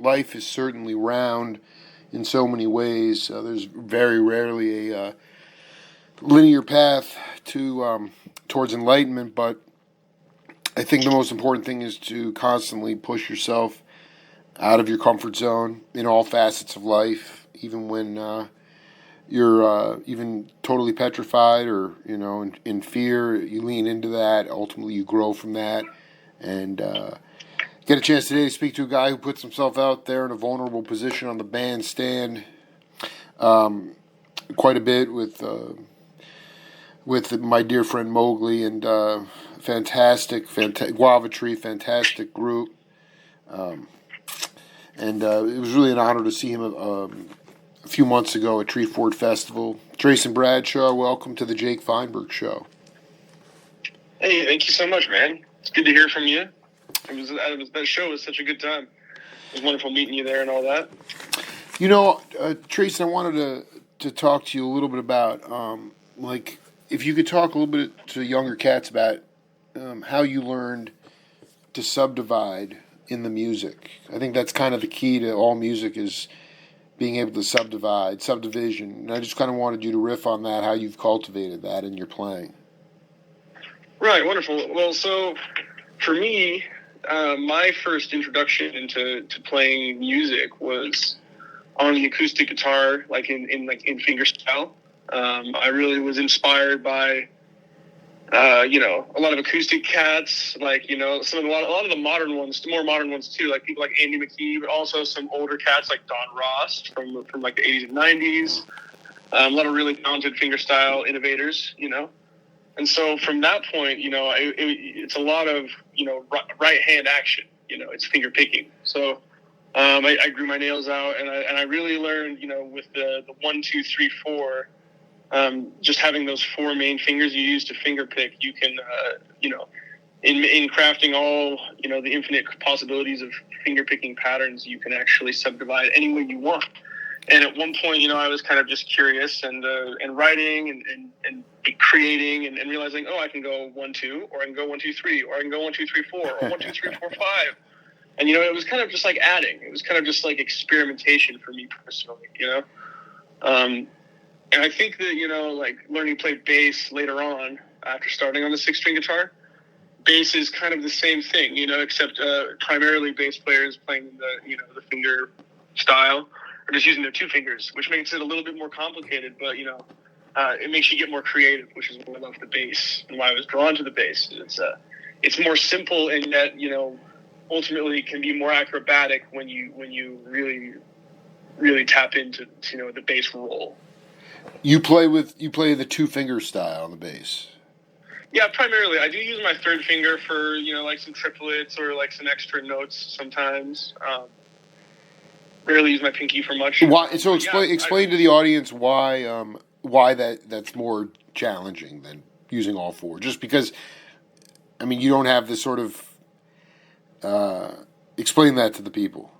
life is certainly round in so many ways. There's very rarely a linear path to towards enlightenment, but I think the most important thing is to constantly push yourself out of your comfort zone in all facets of life, even when you're even totally petrified or in fear. You lean into that. Ultimately, you grow from that, and get a chance today to speak to a guy who puts himself out there in a vulnerable position on the bandstand quite a bit with my dear friend Mowgli, and fantastic Guava Tree, fantastic group. And it was really an honor to see him a few months ago at Tree Ford Festival. Tracen Bradshaw, welcome to the Jake Feinberg Show. Hey, thank you so much, man. It's good to hear from you. That show was such a good time. It was wonderful meeting you there and all that. Tracen, I wanted to talk to you a little bit about, if you could talk a little bit to younger cats about how you learned to subdivide in the music. I think that's kind of the key to all music, is being able to subdivision. And I just kind of wanted you to riff on that, how you've cultivated that in your playing. Right, wonderful. Well, so for me, my first introduction into playing music was on the acoustic guitar, in fingerstyle. I really was inspired by a lot of acoustic cats, a lot of the modern ones, the more modern ones too, like people like Andy McKee, but also some older cats like Don Ross from the 80s and 90s. A lot of really talented fingerstyle innovators, And so from that point, it's a lot of, right hand action, it's finger picking. So I grew my nails out, and I really learned, with the 1, 2, 3, 4. Just having those 4 main fingers you use to finger pick, you can, in crafting all, the infinite possibilities of finger picking patterns, you can actually subdivide any way you want. And at one point, I was kind of just curious and writing and creating and realizing, I can go 1, 2, or I can go 1, 2, 3, or I can go 1, 2, 3, 4, or 1, 2, 3, 4, 5. And, it was kind of just like adding. It was kind of just like experimentation for me personally, And I think that, learning to play bass later on, after starting on the 6-string guitar, bass is kind of the same thing, except primarily bass players playing the finger style, or just using their 2 fingers, which makes it a little bit more complicated, but, it makes you get more creative, which is why I love the bass and why I was drawn to the bass. It's more simple, and yet, ultimately can be more acrobatic when you really, really tap into, the bass roll. You play the 2-finger style on the bass. Yeah, primarily. I do use my 3rd finger for, some triplets or some extra notes sometimes. Rarely use my pinky for much. Why? So explain to the audience why that's more challenging than using all 4. Just because, you don't have this sort of explain that to the people.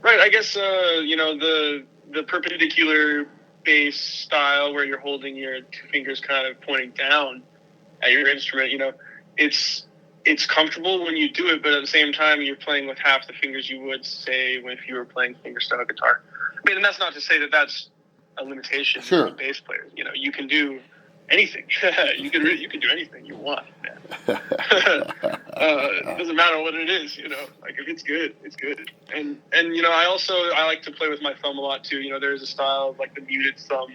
Right. I guess the perpendicular bass style, where you're holding your 2 fingers kind of pointing down at your instrument, it's comfortable when you do it, but at the same time you're playing with half the fingers you would say if you were playing fingerstyle guitar. And that's not to say that that's a limitation for bass players. You can do anything. you can do anything you want, man. It doesn't matter what it is, if it's good, it's good. And I like to play with my thumb a lot too. There's a style of the muted thumb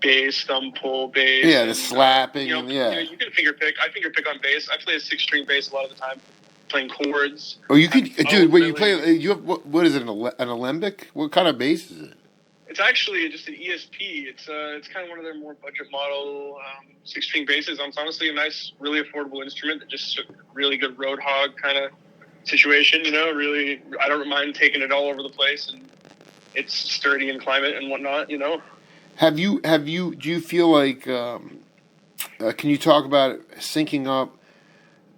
bass, thumb pull bass. Yeah, the slapping. You can finger pick. I finger pick on bass. I play a 6-string bass a lot of the time, playing chords. Oh, you can, dude. When you play, you have what is it? An alembic? What kind of bass is it? It's actually just an ESP. It's kind of one of their more budget model 6-string basses. It's honestly a nice, really affordable instrument that just a really good road hog kind of situation. Really, I don't mind taking it all over the place, and it's sturdy in climate and whatnot. Do you feel like? Can you talk about syncing up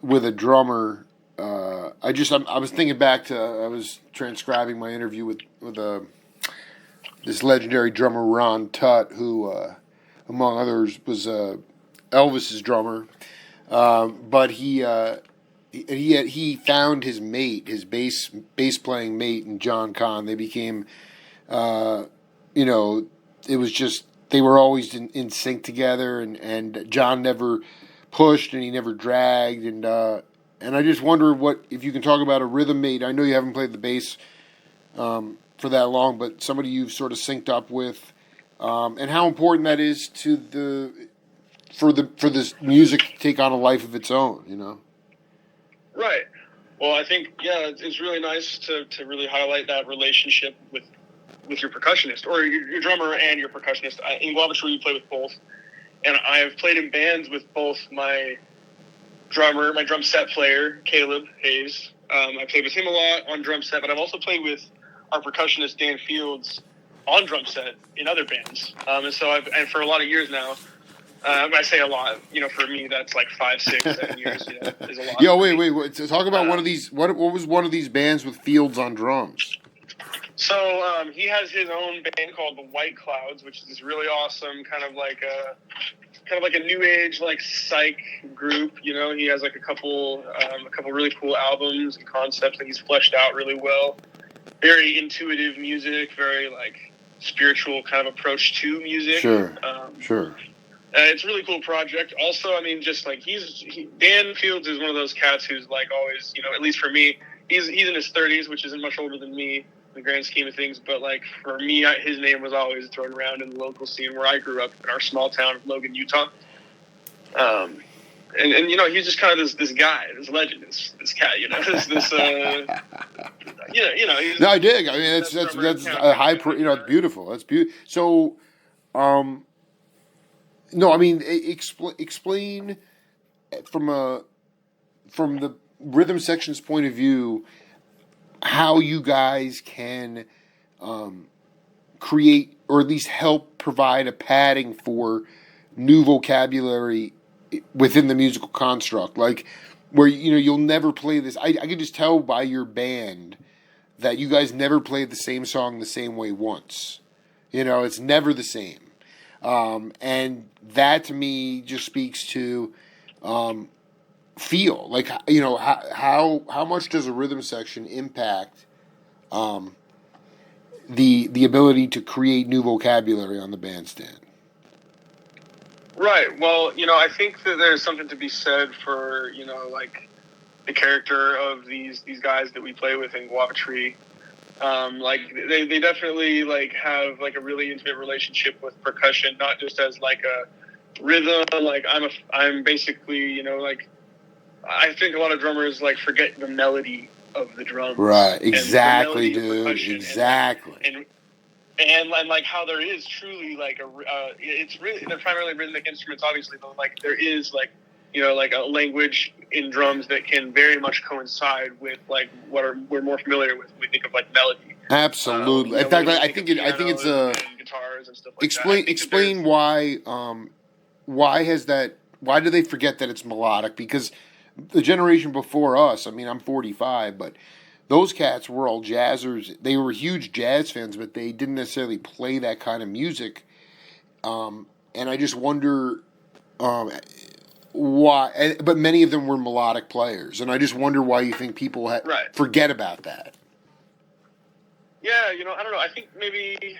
with a drummer? I was thinking back to I was transcribing my interview with this legendary drummer Ron Tutt, who, among others, was Elvis's drummer. But he he found his mate, his bass playing mate, in John Conn. They became, you know, it was just they were always in sync together, and John never pushed and he never dragged, and I just wonder what if you can talk about a rhythm mate. I know you haven't played the bass for that long, but somebody you've sort of synced up with, and how important that is to for this music to take on a life of its own, you know. Right. Well, I think it's really nice to really highlight that relationship with your percussionist or your drummer and your percussionist. In Guava Tree, we play with both, and I've played in bands with both my drummer, my drum set player, Caleb Hayes. I played with him a lot on drum set, but I've also played with our percussionist Dan Fields on drum set in other bands. And so and for a lot of years now. I say a lot, you know. For me, that's like 5, 6, 7 years. You know, is a lot. Yo, wait. So talk about one of these. What was one of these bands with Fields on drums? So he has his own band called the White Clouds, which is this really awesome kind of like a new age like psych group. You know, he has like a couple really cool albums and concepts that he's fleshed out really well. Very intuitive music, very like spiritual kind of approach to music. Sure. It's a really cool project. Also, I mean, just like Dan Fields is one of those cats who's like always, you know, at least for me, he's in his 30s, which isn't much older than me in the grand scheme of things. But like for me, his name was always thrown around in the local scene where I grew up in our small town of Logan, Utah. And you know, he's just kind of this guy, this legend, this cat, you know, this you know. He's, no, I dig. I mean, that's a high, you know, it's beautiful. That's beautiful. So, no, I mean, explain from the rhythm section's point of view how you guys can create or at least help provide a padding for new vocabulary within the musical construct, like where you know you'll never play this. I can just tell by your band that you guys never played the same song the same way once. You know, it's never the same. And that to me just speaks to feel like, you know, how much does a rhythm section impact the ability to create new vocabulary on the bandstand? Right. Well, you know, I think that there's something to be said for, you know, like the character of these guys that we play with in Guava Tree. Like they definitely like have like a really intimate relationship with percussion, not just as like a rhythm. Like I'm basically, you know, like I think a lot of drummers like forget the melody of the drums. Right. Exactly, dude. Exactly. And like how there is truly like it's really, they're primarily rhythmic instruments, obviously, but like there is like, you know, like a language in drums that can very much coincide with like what we're more familiar with. We think of like melody. Absolutely. In fact, I think it's a guitars and stuff like that. Explain why do they forget that it's melodic? Because the generation before us, I mean, I'm 45, but those cats were all jazzers. They were huge jazz fans, but they didn't necessarily play that kind of music. And I just wonder why. But many of them were melodic players, and I just wonder why you think people forget about that. Yeah, you know, I don't know. I think maybe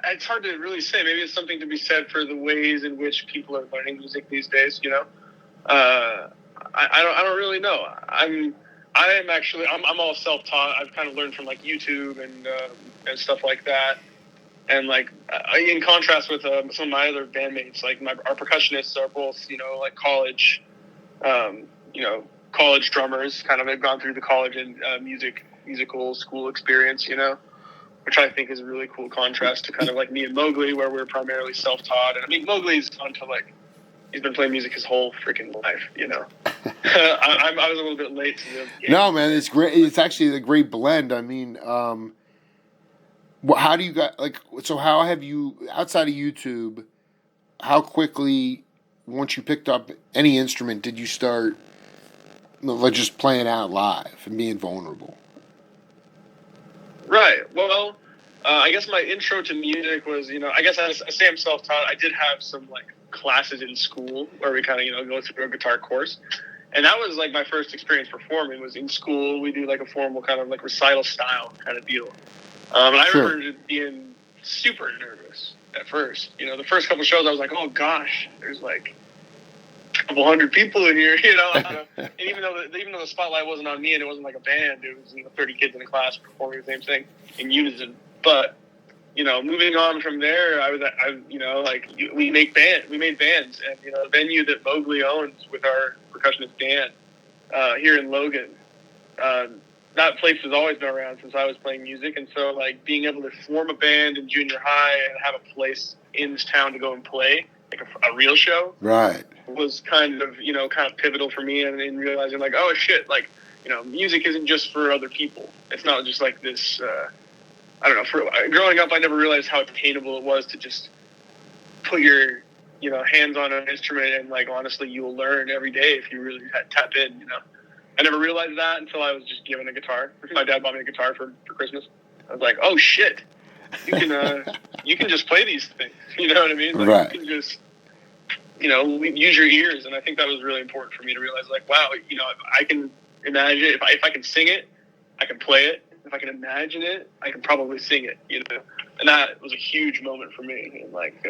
it's hard to really say. Maybe it's something to be said for the ways in which people are learning music these days. You know, I don't really know. I'm all self-taught. I've kind of learned from like YouTube and stuff like that. And like in contrast with some of my other bandmates, like our percussionists are both, you know, like college drummers. Kind of have gone through the college and musical school experience, you know, which I think is a really cool contrast to kind of like me and Mowgli, where we're primarily self-taught. And I mean, Mowgli's on to like, he's been playing music his whole freaking life, you know. I was a little bit late to the game. No, man, it's great. It's actually a great blend. I mean, how do you got like? So how have you, outside of YouTube, how quickly, once you picked up any instrument, did you start like just playing out live and being vulnerable? Right. Well, I guess my intro to music was, you know, I guess I say I'm self-taught. I did have some like classes in school where we kind of, you know, go through a guitar course. And that was like my first experience performing. Was in school. We do like a formal kind of like recital style kind of deal. And I remember being super nervous at first. You know, the first couple shows, I was like, oh gosh, there's like a couple hundred people in here. You know, and even though the spotlight wasn't on me and it wasn't like a band, it was 30 kids in a class performing the same thing in unison. But you know, moving on from there, we made bands, and you know, the venue that Mowgli owns with our percussionist Dan here in Logan. That place has always been around since I was playing music, and so like being able to form a band in junior high and have a place in this town to go and play like a real show, right, was kind of pivotal for me, and in realizing like, oh shit, like, you know, music isn't just for other people. It's not just like this. I don't know. Growing up, I never realized how attainable it was to just put your, you know, hands on an instrument, and like honestly, you will learn every day if you really tap in. You know, I never realized that until I was just given a guitar. My dad bought me a guitar for Christmas. I was like, oh shit, you can just play these things. You know what I mean? Like, right. You can just, you know, use your ears, and I think that was really important for me to realize. Like, wow, you know, I can imagine if I can sing it, I can play it. If I can imagine it, I can probably sing it, you know? And that was a huge moment for me. And like,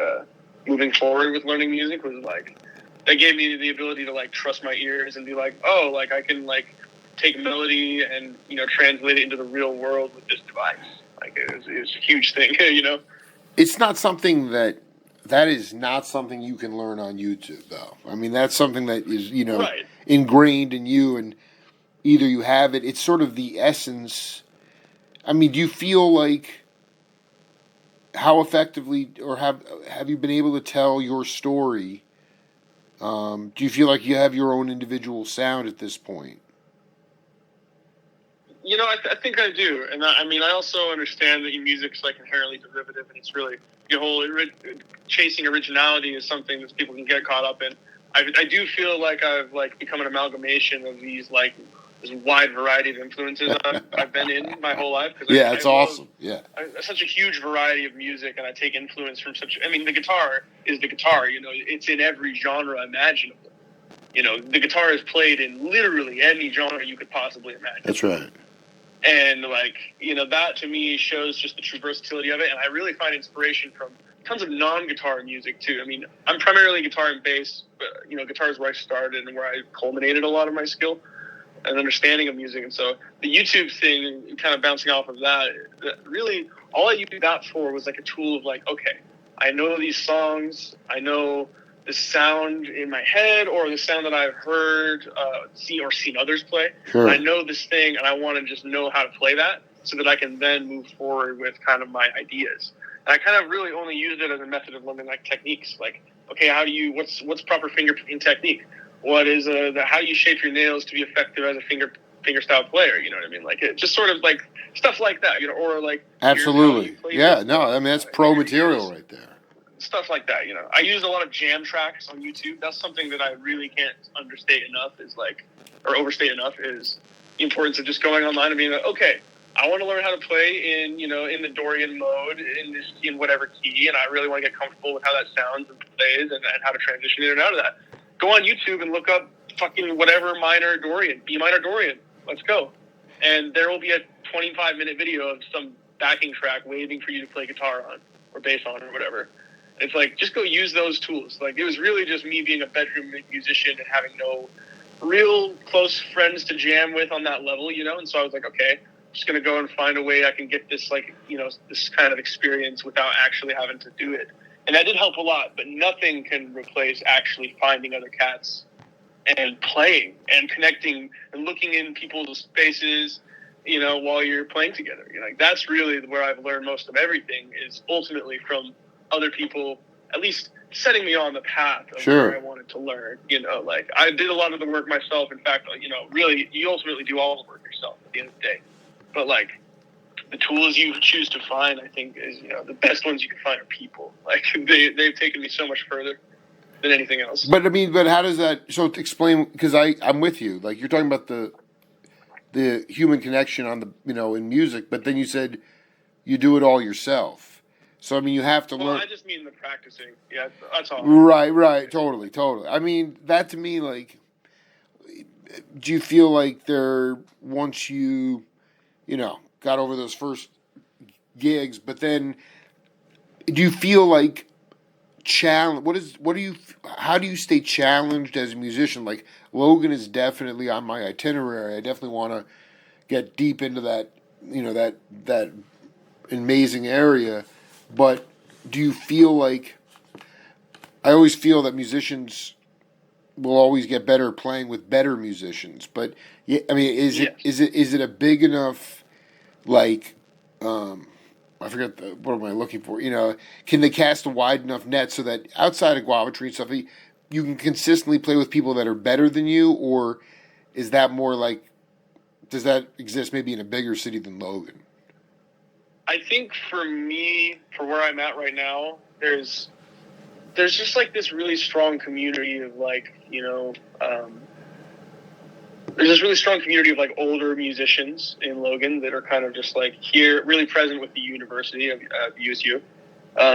moving forward with learning music was like, that gave me the ability to like trust my ears and be like, oh, like I can like take melody and, you know, translate it into the real world with this device. Like it was a huge thing, you know? It's not something that is not something you can learn on YouTube though. I mean, that's something that is, you know, right, ingrained in you, and either you have it, it's sort of the essence. I mean, do you feel like how effectively, or have you been able to tell your story? Do you feel like you have your own individual sound at this point? You know, I think I do. And I mean, I also understand that music's like inherently derivative, and it's really, the whole chasing originality is something that people can get caught up in. I do feel like I've like become an amalgamation of these like this wide variety of influences I've been in my whole life. Yeah, it's awesome. Yeah, such a huge variety of music, and I take influence from such. I mean, the guitar is the guitar. You know, it's in every genre imaginable. You know, the guitar is played in literally any genre you could possibly imagine. That's right. And like, you know, that to me shows just the true versatility of it. And I really find inspiration from tons of non-guitar music too. I mean, I'm primarily guitar and bass, but you know, guitar is where I started and where I culminated a lot of my skill and understanding of music. And so the YouTube thing, kind of bouncing off of that, really all I used that for was like a tool of like, okay, I know these songs, I know the sound in my head or the sound that I've heard, seen others play. Sure. I know this thing, and I want to just know how to play that so that I can then move forward with kind of my ideas. And I kind of really only used it as a method of learning like techniques. Like, okay, what's proper fingerpicking technique? What is how do you shape your nails to be effective as a finger style player? You know what I mean? Like it just sort of like stuff like that, you know, or like absolutely, yeah. No, I mean that's pro material right there. Stuff like that, you know. I use a lot of jam tracks on YouTube. That's something that I really can't understate enough. Overstate enough is the importance of just going online and being like, okay, I want to learn how to play in the Dorian mode in whatever key, and I really want to get comfortable with how that sounds and plays and how to transition in and out of that. Go on YouTube and look up fucking whatever minor Dorian, B minor Dorian. Let's go. And there will be a 25-minute video of some backing track waiting for you to play guitar on or bass on or whatever. It's like, just go use those tools. Like, it was really just me being a bedroom musician and having no real close friends to jam with on that level, you know? And so I was like, okay, I'm just going to go and find a way I can get this, like, you know, this kind of experience without actually having to do it. And that did help a lot, but nothing can replace actually finding other cats and playing and connecting and looking in people's faces, you know, while you're playing together. You know, like, that's really where I've learned most of everything, is ultimately from other people, at least setting me on the path of where I wanted to learn. You know, like, I did a lot of the work myself. In fact, you know, really, you ultimately do all the work yourself at the end of the day. But like, the tools you choose to find, I think, is, you know, the best ones you can find are people. Like, they've taken me so much further than anything else. But I mean, how does that? So to explain, because I'm with you. Like, you're talking about the human connection on the, you know, in music, but then you said you do it all yourself. So I mean, you have to learn. Well, I just mean the practicing. Yeah, that's all. Right, totally. I mean, that to me, like, do you feel like there once you know got over those first gigs, but then do you feel like challenge? What do you? How do you stay challenged as a musician? Like Logan is definitely on my itinerary. I definitely want to get deep into that, that amazing area. But do you feel like I always feel that musicians will always get better playing with better musicians? But yeah, I mean, is it a big enough like I forget what am I looking for? Can they cast a wide enough net so that outside of Guava Tree and stuff, you can consistently play with people that are better than you, or is that more like does that exist maybe in a bigger city than Logan? I think for me, for where I'm at right now, there's just like this really strong community of like, there's this really strong community of like older musicians in Logan that are kind of just like here, really present with the University of USU.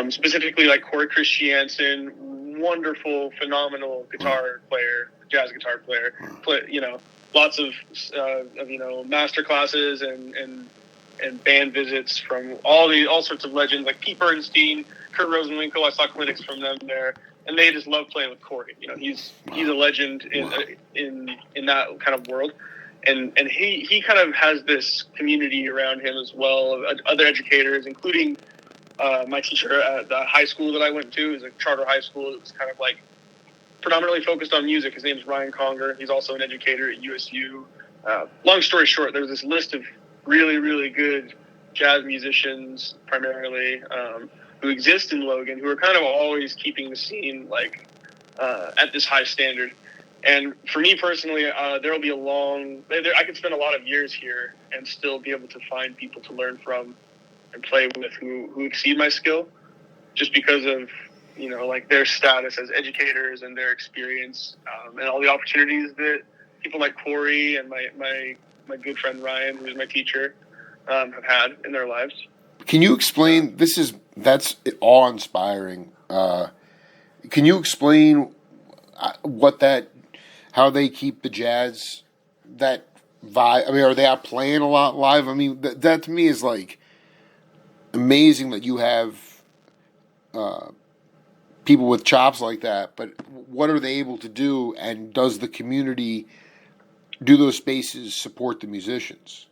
Specifically like Corey Christiansen, wonderful, phenomenal guitar player, jazz guitar player. Lots of master classes and band visits from all sorts of legends like Pete Bernstein, Kurt Rosenwinkel. I saw clinics from them there, and they just love playing with Corey. He's a legend in that kind of world, and he kind of has this community around him as well of other educators, including my teacher at the high school that I went to. It was a charter high school. It was kind of like predominantly focused on music. His name is Ryan Conger. He's also an educator at USU. Long story short, there was this list of really, really good jazz musicians, primarily, who exist in Logan, who are kind of always keeping the scene like at this high standard. And for me personally, there will be I could spend a lot of years here and still be able to find people to learn from and play with who exceed my skill, just because of like their status as educators and their experience, and all the opportunities that people like Corey and my good friend Ryan, who's my teacher, have had in their lives. Can you explain? That's awe-inspiring. Can you explain how they keep the jazz, that vibe? I mean, are they out playing a lot live? I mean, that to me is like amazing that you have people with chops like that. But what are they able to do? And does the community, do those spaces support the musicians?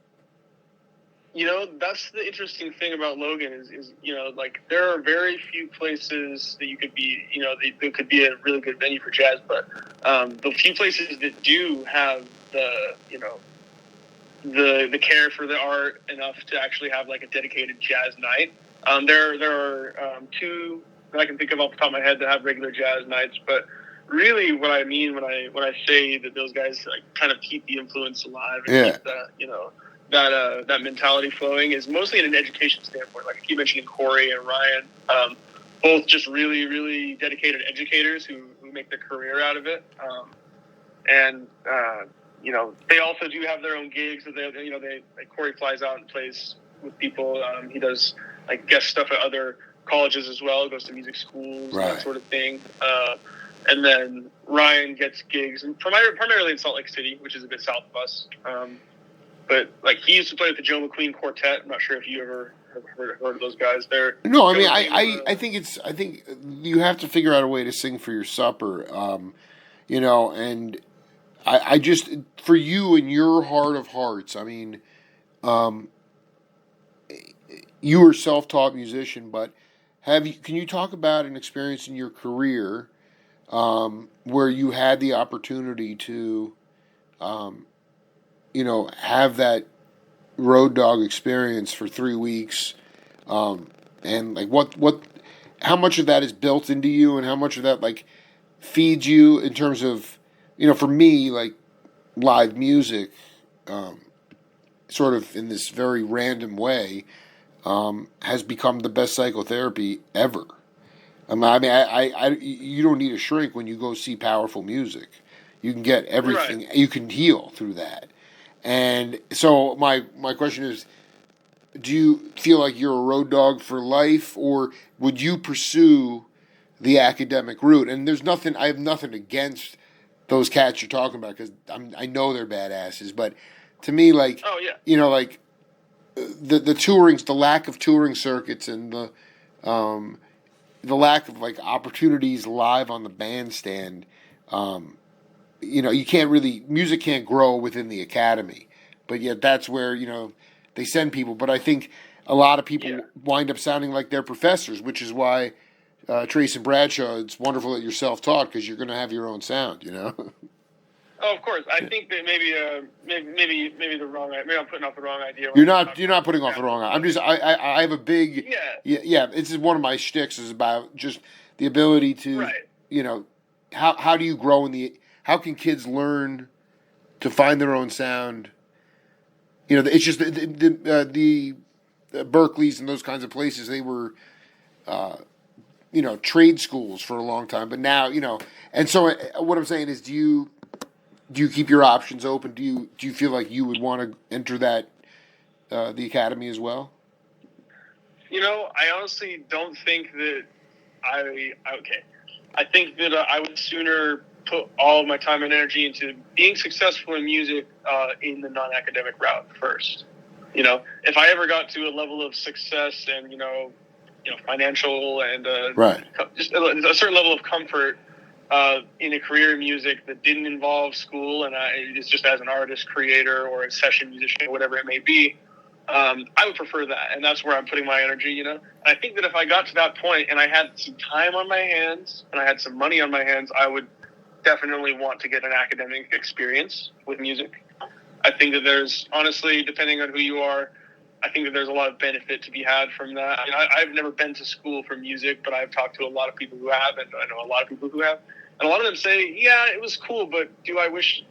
That's the interesting thing about Logan is like there are very few places that you could be, that could be a really good venue for jazz, but the few places that do have the care for the art enough to actually have like a dedicated jazz night. There are two that I can think of off the top of my head that have regular jazz nights, but really what I mean when I say that those guys like kind of keep the influence alive and keep that that mentality flowing is mostly in an education standpoint. Like I keep mentioning Corey and Ryan, both just really, really dedicated educators who make their career out of it. They also do have their own gigs. So Corey flies out and plays with people. He does like guest stuff at other colleges as well. Goes to music schools, right, that sort of thing. And then Ryan gets gigs primarily in Salt Lake City, which is a bit south of us. But like he used to play with the Joe McQueen Quartet. I'm not sure if you ever heard of those guys. No, I mean I think you have to figure out a way to sing for your supper, and I just for you in your heart of hearts. I mean, you were a self-taught musician, but can you talk about an experience in your career where you had the opportunity to have that road dog experience for 3 weeks, and like how much of that is built into you, and how much of that like feeds you in terms of, for me, like live music, sort of in this very random way, has become the best psychotherapy ever. I mean, you don't need a shrink when you go see powerful music. You can get everything. Right. You can heal through that. And so my question is, do you feel like you're a road dog for life, or would you pursue the academic route? And I have nothing against those cats you're talking about because I know they're badasses. But to me, like, Oh yeah. like the tourings, the lack of touring circuits, and the lack of like opportunities live on the bandstand. You can't really music can't grow within the academy, but yet that's where they send people. But I think a lot of people wind up sounding like their professors, which is why Tracen Bradshaw. It's wonderful that you're self-taught because you're going to have your own sound. Oh, of course. I think that maybe the wrong. Maybe I'm putting off the wrong idea. You're not putting off the wrong. I'm just I have a big yeah. It's one of my shticks is about just the ability to right. How do you grow how can kids learn to find their own sound? It's just the Berkeleys and those kinds of places. They were trade schools for a long time, but now and so what I'm saying is, do you keep your options open? Do you feel like you would want to enter that the academy as well? I honestly don't think that I think that I would sooner put all of my time and energy into being successful in music in the non-academic route first. If I ever got to a level of success and financial and just a certain level of comfort in a career in music that didn't involve school and it's just as an artist, creator, or a session musician, or whatever it may be, I would prefer that, and that's where I'm putting my energy. And I think that if I got to that point and I had some time on my hands and I had some money on my hands, I would definitely want to get an academic experience with music. I think that there's, honestly, depending on who you are, I think that there's a lot of benefit to be had from that. I've never been to school for music, but I've talked to a lot of people who have, and I know a lot of people who have. And a lot of them say, yeah, it was cool, but I wish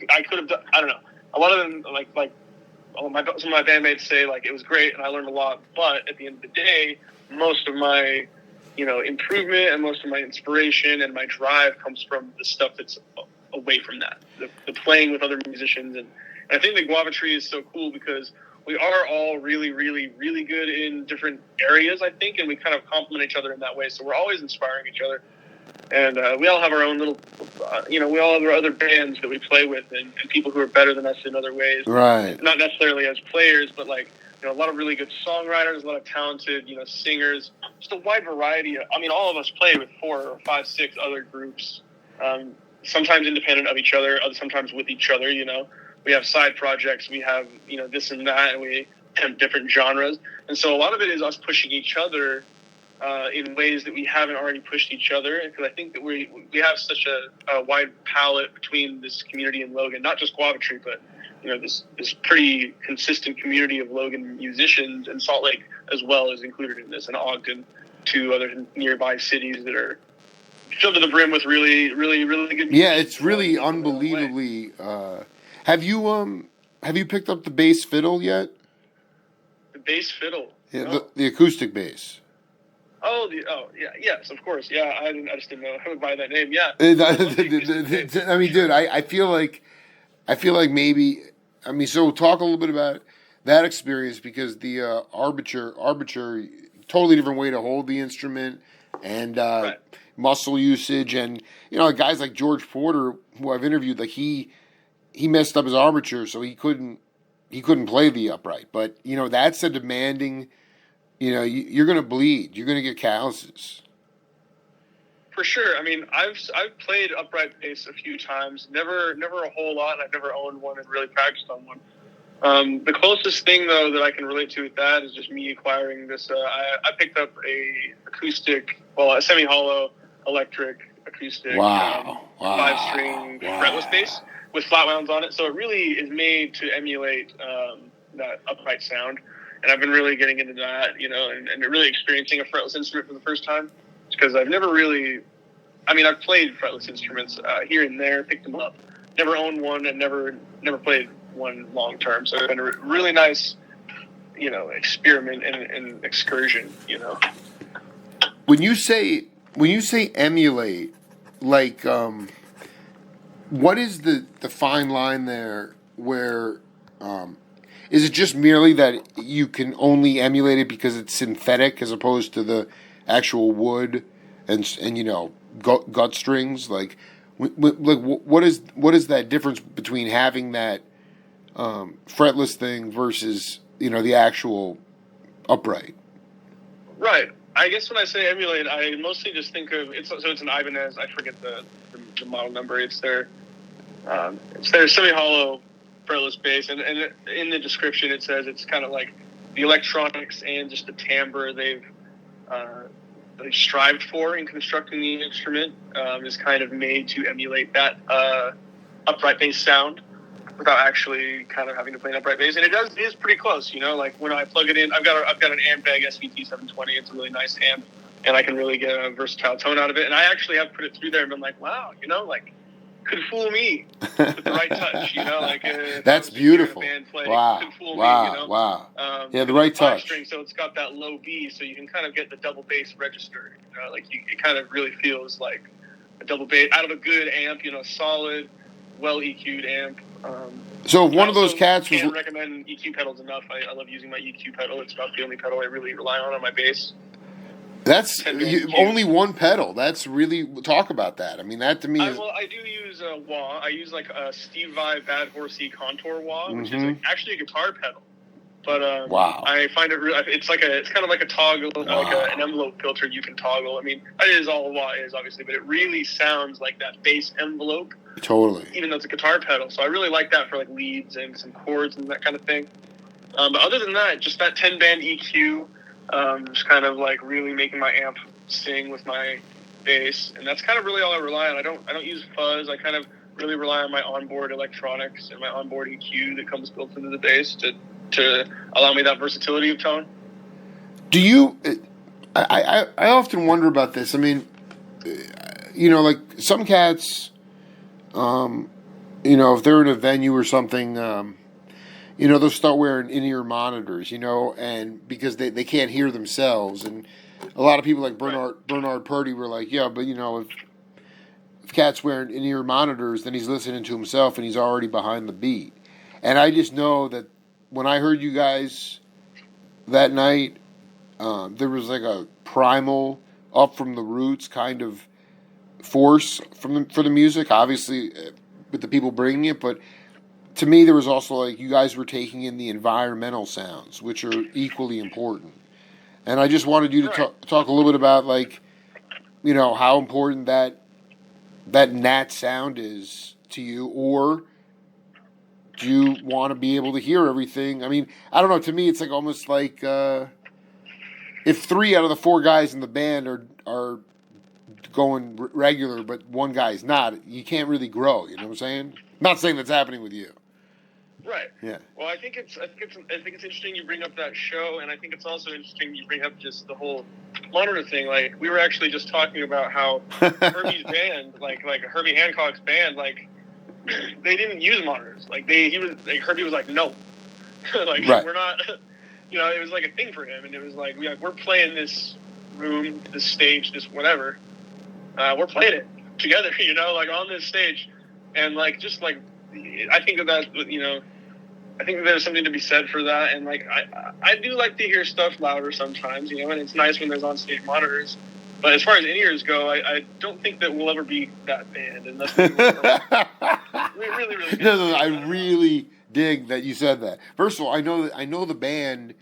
I could have done, I don't know. A lot of them, some of my bandmates say, it was great and I learned a lot, but at the end of the day, most of my, improvement and most of my inspiration and my drive comes from the stuff that's away from that, the playing with other musicians. And I think the Guava Tree is so cool because we are all really, really, really good in different areas, I think, and we kind of complement each other in that way. So we're always inspiring each other. And we all have our own little, we all have our other bands that we play with and people who are better than us in other ways. Right. Not necessarily as players, but a lot of really good songwriters, a lot of talented, singers, just a wide variety. All of us play with 4 or 5, 6 other groups, sometimes independent of each other, sometimes with each other, We have side projects, we have, this and that, and we have different genres. And so a lot of it is us pushing each other in ways that we haven't already pushed each other. Because I think that we have such a wide palette between this community in Logan, not just Guava Tree, but this pretty consistent community of Logan musicians, and Salt Lake as well is included in this, and Ogden, 2 other nearby cities that are filled to the brim with really, really, really good music. Yeah, it's really unbelievably. Have you picked up the bass fiddle yet? The bass fiddle. Yeah, no. the acoustic bass. Yes, of course. Yeah, I just didn't know who would buy that name. Yeah. Dude, I feel like maybe. So talk a little bit about that experience because the arbitrary, totally different way to hold the instrument and muscle usage, and guys like George Porter, who I've interviewed, he messed up his armature, so he couldn't play the upright. But that's a demanding. You're going to bleed. You're going to get calluses. For sure. I've played upright bass a few times. Never a whole lot. I've never owned one and really practiced on one. The closest thing though that I can relate to with that is just me acquiring this. I picked up a semi-hollow electric acoustic, 5-string fretless bass with flat wounds on it. So it really is made to emulate that upright sound. And I've been really getting into that, and really experiencing a fretless instrument for the first time. Because I've never really, I've played fretless instruments here and there, picked them up. Never owned one and never played one long term. So it's been a really nice, experiment and excursion, When you say emulate, what is the fine line there where, is it just merely that you can only emulate it because it's synthetic as opposed to the actual wood and gut strings? Like, what is that difference between having that fretless thing versus the actual upright? Right. I guess when I say emulate, I mostly just think of it's an Ibanez. I forget the model number. It's their semi-hollow fretless bass, and in the description it says it's kind of like the electronics and just the timbre they've strived for in constructing the instrument is kind of made to emulate that upright bass sound without actually kind of having to play an upright bass. And it is pretty close, like when I plug it in, I've got an Ampeg SVT 720. It's a really nice amp, and I can really get a versatile tone out of it. And I actually have put it through there and been like, wow, could fool me with the right touch, That's beautiful. Wow. Could fool me, Wow. Yeah, the right touch. String, so it's got that low B, so you can kind of get the double bass register. It kind of really feels like a double bass out of a good amp, solid, well EQ'd amp. So if one of those cats was... I can't recommend EQ pedals enough. I love using my EQ pedal. It's about the only pedal I really rely on my bass. That's only one pedal. That's really... Talk about that. I mean, that to me is... Well, I do use a wah. I use like a Steve Vai Bad Horsey contour wah, which is actually a guitar pedal. But wow. I find it really... It's kind of like a toggle, like an envelope filter you can toggle. I mean, that is all wah is, obviously, but it really sounds like that bass envelope. Totally. Even though it's a guitar pedal. So I really like that for like leads and some chords and that kind of thing. But other than that, just that 10-band EQ, just kind of like really making my amp sing with my bass. And that's kind of really all I rely on. I don't use fuzz. I kind of really rely on my onboard electronics and my onboard EQ that comes built into the bass to allow me that versatility of tone. Do you... I often wonder about this. I mean, like some cats... if they're in a venue or something, they'll start wearing in-ear monitors, and because they can't hear themselves. And a lot of people like Bernard Purdy were like, yeah, but if Cat's wearing in-ear monitors, then he's listening to himself and he's already behind the beat. And I just know that when I heard you guys that night, there was like a primal, up from the roots kind of force for the music, obviously with the people bringing it, but to me there was also like you guys were taking in the environmental sounds, which are equally important. And I just wanted you to talk a little bit about like how important that nat sound is to you, or do you want to be able to hear everything? I mean, I don't know, to me it's like almost like if 3 out of the 4 guys in the band are going regular, but one guy's not, you can't really grow. You know what I'm saying? Not saying that's happening with you. Right. Yeah. Well, I think it's interesting you bring up that show, and I think it's also interesting you bring up just the whole monitor thing. Like we were actually just talking about how Herbie's band, like Herbie Hancock's band, like they didn't use monitors. Like Herbie was like, no, like we're not. It was like a thing for him, and it was like we're playing this room, this stage, this whatever. We're playing it together, like on this stage, and like just like I think that I think that there's something to be said for that, and like I do like to hear stuff louder sometimes, and it's nice when there's on stage monitors. But as far as in-ears go, I don't think that we'll ever be that band unless we really. No, I really dig that you said that. First of all, I know the band,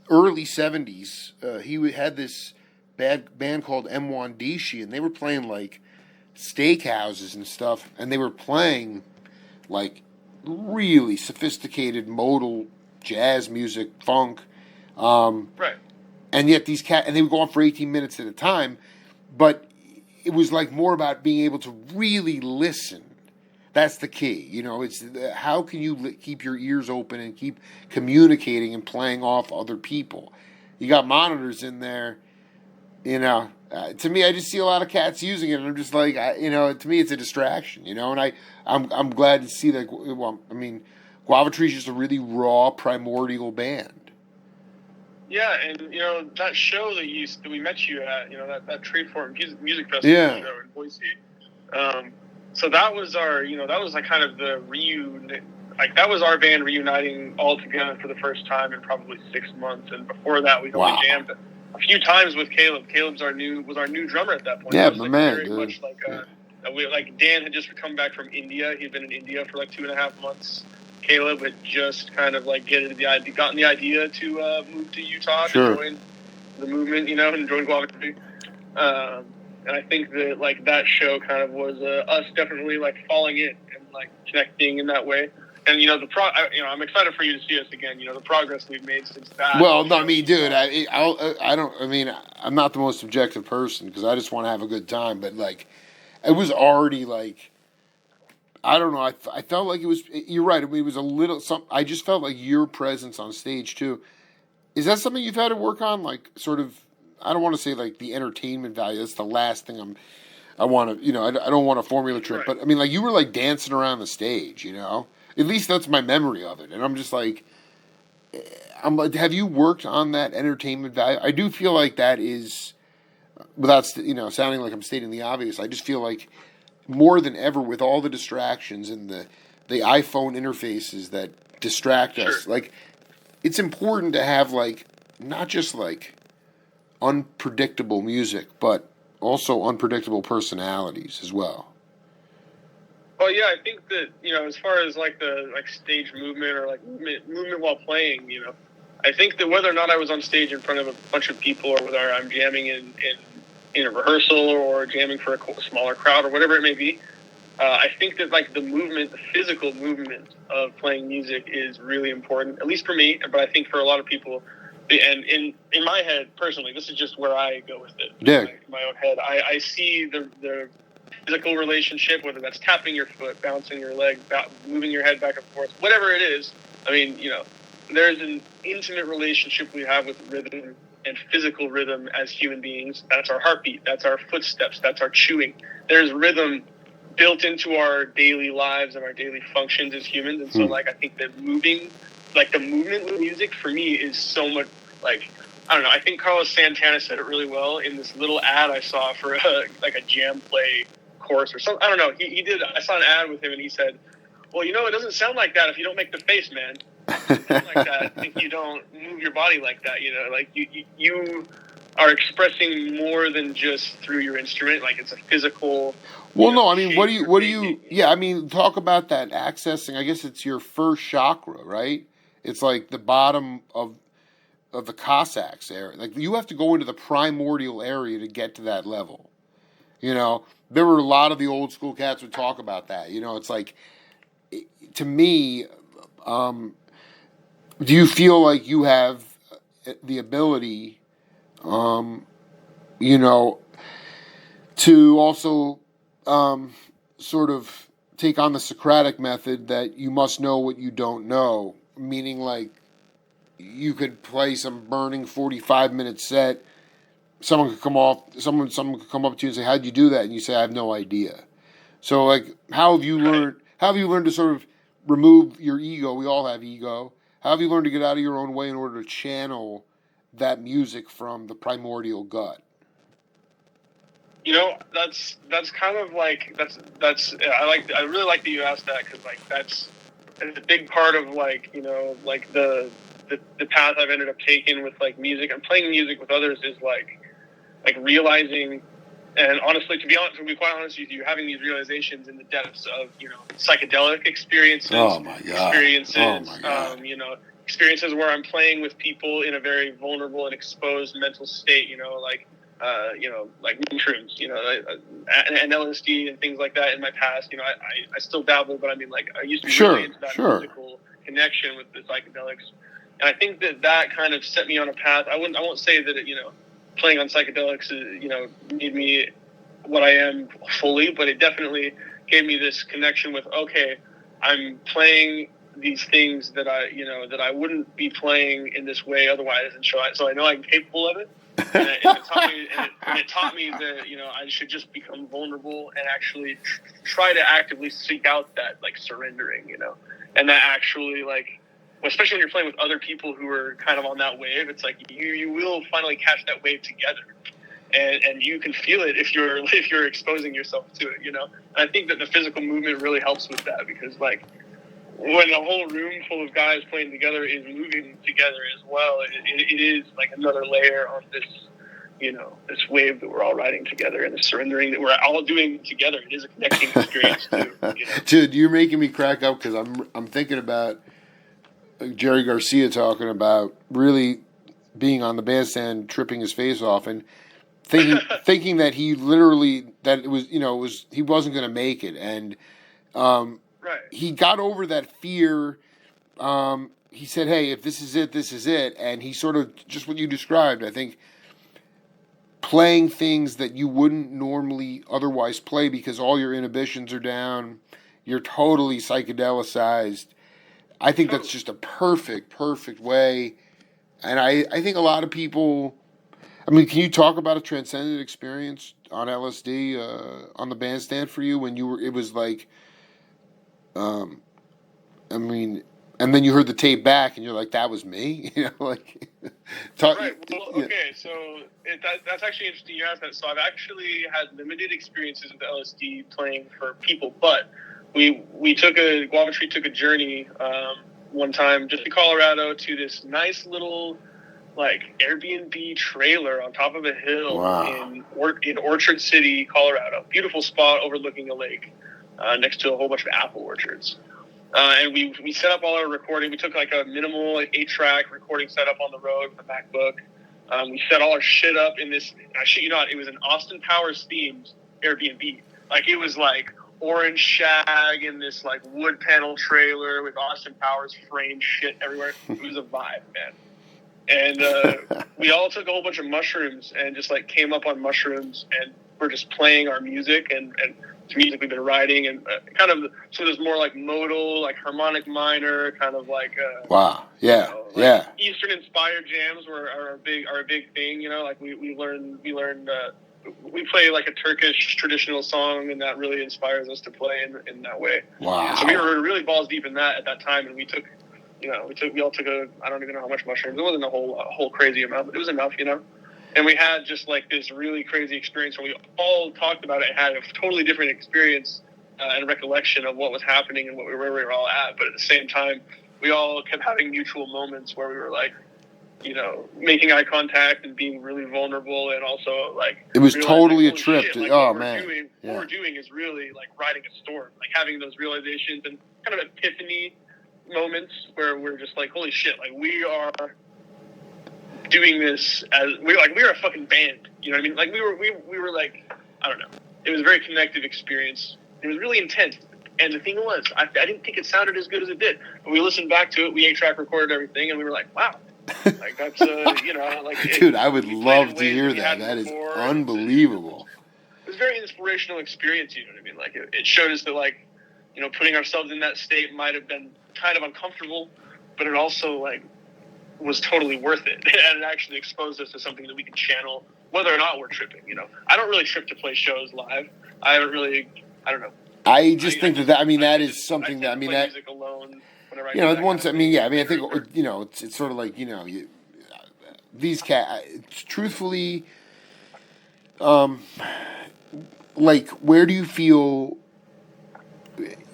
early '70s. He had this band called M1Dishi, and they were playing like steakhouses and stuff, and they were playing like really sophisticated modal jazz music, funk, right. And yet and they would go on for 18 minutes at a time, but it was like more about being able to really listen. That's the key, it's how can you keep your ears open and keep communicating and playing off other people. You got monitors in there. To me, I just see a lot of cats using it, and I'm just like, to me, it's a distraction, and I'm glad to see that. Well, I mean, Guava Tree is just a really raw, primordial band. Yeah, and that show that we met you at, that Treeform music festival show in Boise. So that was our, that was like kind of the that was our band reuniting all together for the first time in probably 6 months, and before that we only jammed a few times with Caleb. Caleb's was our new drummer at that point. Yeah, my man. Very much like Like Dan had just come back from India. He'd been in India for like 2.5 months. Caleb had just kind of like gotten the idea to move to Utah to join the movement, and join Guava Tree. And I think that like that show kind of was us definitely like falling in and like connecting in that way. And I'm excited for you to see us again. The progress we've made since that. Well, no, I mean, dude, I'm not the most objective person because I just want to have a good time. But like, it was already like, I don't know. I felt like it was. You're right. It was a little. I just felt like your presence on stage too. Is that something you've had to work on? Like, sort of. I don't want to say like the entertainment value. That's the last thing I want to. I don't want a formula trick. Right. But I mean, like you were like dancing around the stage. At least that's my memory of it. And I'm just like, have you worked on that entertainment value? I do feel like that is, without sounding like I'm stating the obvious. I just feel like more than ever with all the distractions and the iPhone interfaces that distract us, like it's important to have like not just like unpredictable music, but also unpredictable personalities as well. Well, yeah, I think that, as far as like the stage movement or like movement while playing, I think that whether or not I was on stage in front of a bunch of people or whether I'm jamming in a rehearsal or jamming for a smaller crowd or whatever it may be, I think that like the physical movement of playing music is really important, at least for me, but I think for a lot of people. And in my head, personally, this is just where I go with it. Yeah. In my own head, I see the physical relationship, whether that's tapping your foot, bouncing your leg, moving your head back and forth, whatever it is. I mean, there's an intimate relationship we have with rhythm and physical rhythm as human beings. That's our heartbeat. That's our footsteps. That's our chewing. There's rhythm built into our daily lives and our daily functions as humans. And so, like, I think that the movement with music for me is so much like, I don't know. I think Carlos Santana said it really well in this little ad I saw for a jam play course or something. I don't know. He did. I saw an ad with him and he said, well, it doesn't sound like that if you don't make the face, man. It doesn't sound like that if you don't move your body like that, like you are expressing more than just through your instrument. Like it's a physical. Well, no, I mean, what do you, yeah, I mean, talk about that accessing, I guess it's your first chakra, right? It's like the bottom of the Cossacks area. Like you have to go into the primordial area to get to that level. There were a lot of the old school cats would talk about that. It's like, to me, do you feel like you have the ability, to also sort of take on the Socratic method that you must know what you don't know, meaning like you could play some burning 45-minute set. Someone could come up to you and say, "How'd you do that?" And you say, "I have no idea." So like, how have you learned to sort of remove your ego? We all have ego. How have you learned to get out of your own way in order to channel that music from the primordial gut? That's kind of like I really like that you asked that because like that's a big part of like like the path I've ended up taking with like music and playing music with others is like realizing, and honestly, to be quite honest with you, having these realizations in the depths of psychedelic experiences. Oh my god! Experiences where I'm playing with people in a very vulnerable and exposed mental state. Like mushrooms, and LSD and things like that in my past. I still dabble, but I mean, like, I used to be really into that physical connection with the psychedelics. And I think that kind of set me on a path. I won't say that it, playing on psychedelics, made me what I am fully, but it definitely gave me this connection with, okay, I'm playing these things that I wouldn't be playing in this way otherwise. And so I know I'm capable of it. And it taught me that, I should just become vulnerable and actually try to actively seek out that like surrendering, and that actually like, especially when you're playing with other people who are kind of on that wave, it's like you will finally catch that wave together, and you can feel it if you're exposing yourself to it, And I think that the physical movement really helps with that because like when a whole room full of guys playing together is moving together as well, it is like another layer on this wave that we're all riding together, and the surrendering that we're all doing together. It is a connecting experience too. Dude, you're making me crack up because I'm thinking about Jerry Garcia talking about really being on the bandstand, tripping his face off, and thinking that he literally that it was he wasn't going to make it, and right. He got over that fear. He said, "Hey, if this is it, this is it," and he sort of just what you described. I think playing things that you wouldn't normally otherwise play because all your inhibitions are down, you're totally psychedelicized. I think that's just a perfect way. And I think a lot of people, I mean, can you talk about a transcendent experience on LSD, on the bandstand for you when it was like, I mean, and then you heard the tape back and you're like, that was me? Like. Right. Well, okay, so that's actually interesting you asked that. So I've actually had limited experiences with LSD playing for people, but Guava Tree took a journey one time just in Colorado to this nice little like Airbnb trailer on top of a hill. Wow. in Orchard City, Colorado. Beautiful spot overlooking a lake next to a whole bunch of apple orchards. And we set up all our recording. We took like a minimal 8-track recording setup on the road with a MacBook. We set all our shit up in this. I shit you not, it was an Austin Powers themed Airbnb. Like it was like orange shag in this like wood panel trailer with Austin Powers framed shit everywhere. It was a vibe, man. And we all took a whole bunch of mushrooms and just like came up on mushrooms and we're just playing our music and it's music we've been writing and kind of so there's more like modal, like harmonic minor, kind of like wow, yeah, yeah. Eastern inspired jams are a big thing. Like we learn we play like a Turkish traditional song and that really inspires us to play in that way. Wow. So we were really balls deep in that at that time, and we all took I don't even know how much mushrooms. It wasn't a whole crazy amount, but it was enough, And we had just like this really crazy experience where we all talked about it and had a totally different experience and recollection of what was happening and where we were all at. But at the same time, we all kept having mutual moments where we were like, making eye contact and being really vulnerable, and also like it was totally a trip. Shit, what we're doing is really like riding a storm, like having those realizations and kind of epiphany moments where we're just like, holy shit, like we are doing this as we're a fucking band. You know what I mean? Like we were like, I don't know. It was a very connective experience. It was really intense. And the thing was, I didn't think it sounded as good as it did. But we listened back to it. We 8-track recorded everything, and we were like, wow. Like that's like dude, I would love to hear that. That is unbelievable. It was a very inspirational experience. You know what I mean? Like it showed us that like putting ourselves in that state might have been kind of uncomfortable, but it also like was totally worth it. And it actually exposed us to something that we can channel, whether or not we're tripping. I don't really trip to play shows live. I don't know. I just think that I mean that is something that I mean that music alone. Once I mean yeah I mean I think it's sort of like these truthfully like where do you feel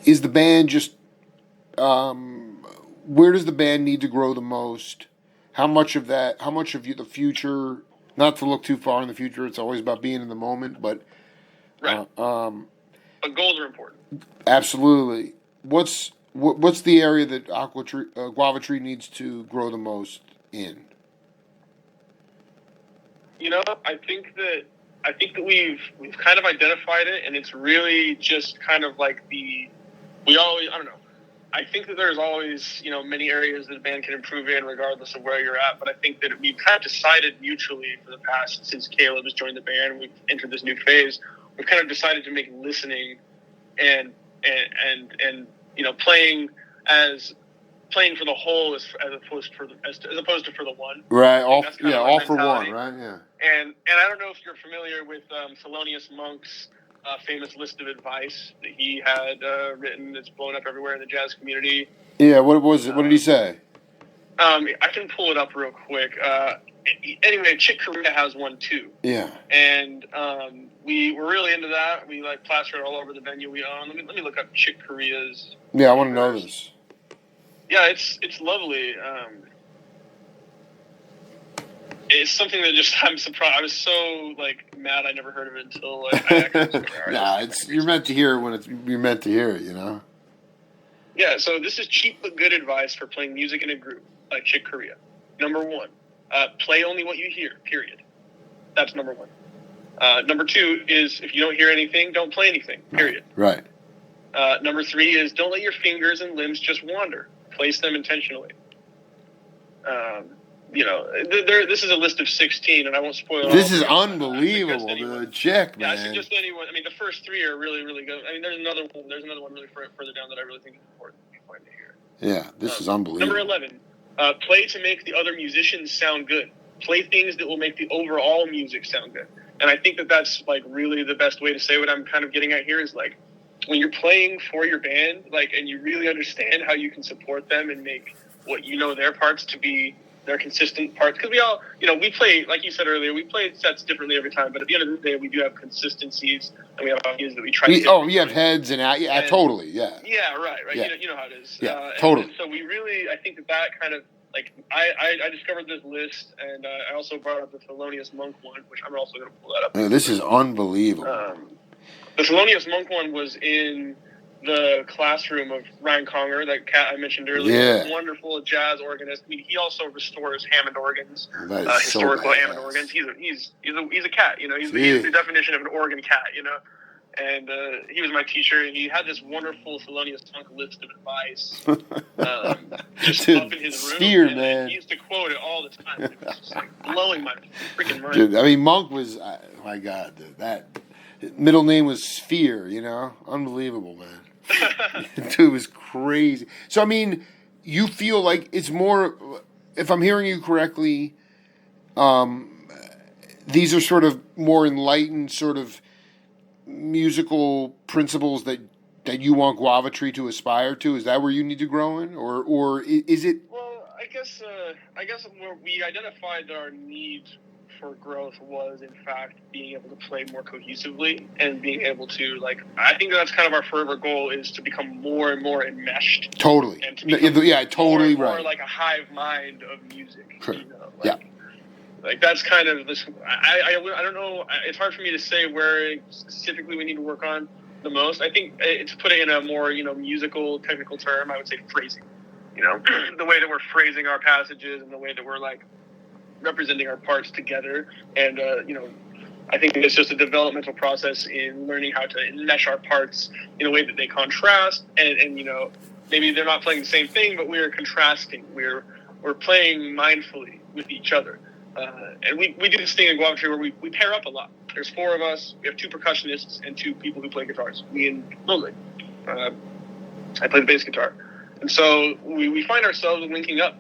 is the band just where does the band need to grow the most? How much of the future, not to look too far in the future, it's always about being in the moment, but right. But goals are important. Absolutely. What's the area that Guava Tree needs to grow the most in? I think that we've kind of identified it, and it's really just kind of like I don't know. I think that there's always, many areas that a band can improve in regardless of where you're at. But I think that we've kind of decided mutually for the past, since Caleb has joined the band, we've entered this new phase. We've kind of decided to make listening and playing for the whole as opposed to for the one. Right. All for one. Right. Yeah. And I don't know if you're familiar with Thelonious Monk's famous list of advice that he had written that's blown up everywhere in the jazz community. Yeah, what was it? What did he say? I can pull it up real quick. Anyway, Chick Corea has one too. Yeah. And we were really into that. We like plastered it all over the venue we own. Let me look up Chick Corea's. Yeah, I want to know this. Yeah, it's lovely. it's something that just I'm surprised. I was so like mad I never heard of it until I actually. Nah, you're meant to hear it when you're meant to hear it. Yeah. So this is cheap but good advice for playing music in a group by Chick Corea. Number 1, play only what you hear. Period. That's number 1. Number 2 is if you don't hear anything, don't play anything. Period. Right. Number 3 is don't let your fingers and limbs just wander. Place them intentionally. This is a list of 16, and I won't spoil it. This is unbelievable, the Chick, man. Yeah, I suggest anyone. I mean, the first 3 are really, really good. I mean, there's another one really further down that I really think is important to find to hear. Yeah, this is unbelievable. Number 11, play to make the other musicians sound good. Play things that will make the overall music sound good. And I think that that's like really the best way to say what I'm kind of getting at here is like when you're playing for your band, like, and you really understand how you can support them and make what their parts to be their consistent parts. Because we all, we play, like you said earlier, we play sets differently every time, but at the end of the day, we do have consistencies, and we have ideas that we try to hit. Oh, you have heads and totally, yeah. Yeah, right. Yeah. You know how it is. Yeah, totally. And so we really, I think that kind of, like, I discovered this list, and I also brought up the Thelonious Monk one, which I'm also going to pull that up. Man, this is unbelievable. The Thelonious Monk one was in the classroom of Ryan Conger, that cat I mentioned earlier. Yeah. Wonderful jazz organist. I mean, he also restores Hammond organs, so historical Hammond organs. He's a cat, He's the definition of an organ cat, And he was my teacher, and he had this wonderful Thelonious Monk list of advice just Dude, up in his room. Sphere, and man. He used to quote it all the time. It was just like blowing my freaking mind. Dude, I mean, Monk was, my God, dude, that middle name was Sphere, Unbelievable, man. Dude, it was crazy. So, I mean, you feel like it's more, if I'm hearing you correctly, these are sort of more enlightened sort of musical principles that you want Guava Tree to aspire to? Is that where you need to grow in? Or is it? Well, I guess where we identified that our need for growth was, in fact, being able to play more cohesively and being able to, like, I think that's kind of our forever goal is to become more and more enmeshed. Totally. And to totally more right. Like a hive mind of music. Sure. Yeah. Like that's kind of this. I don't know. It's hard for me to say where specifically we need to work on the most. I think to put it in a more musical technical term, I would say phrasing. The way that we're phrasing our passages and the way that we're like representing our parts together. And I think it's just a developmental process in learning how to mesh our parts in a way that they contrast. And maybe they're not playing the same thing, but we're contrasting. We're playing mindfully with each other. And we do this thing in Guava Tree where we pair up a lot. There's 4 of us. We have 2 percussionists and 2 people who play guitars. Me and Logan. I play the bass guitar. And so we find ourselves linking up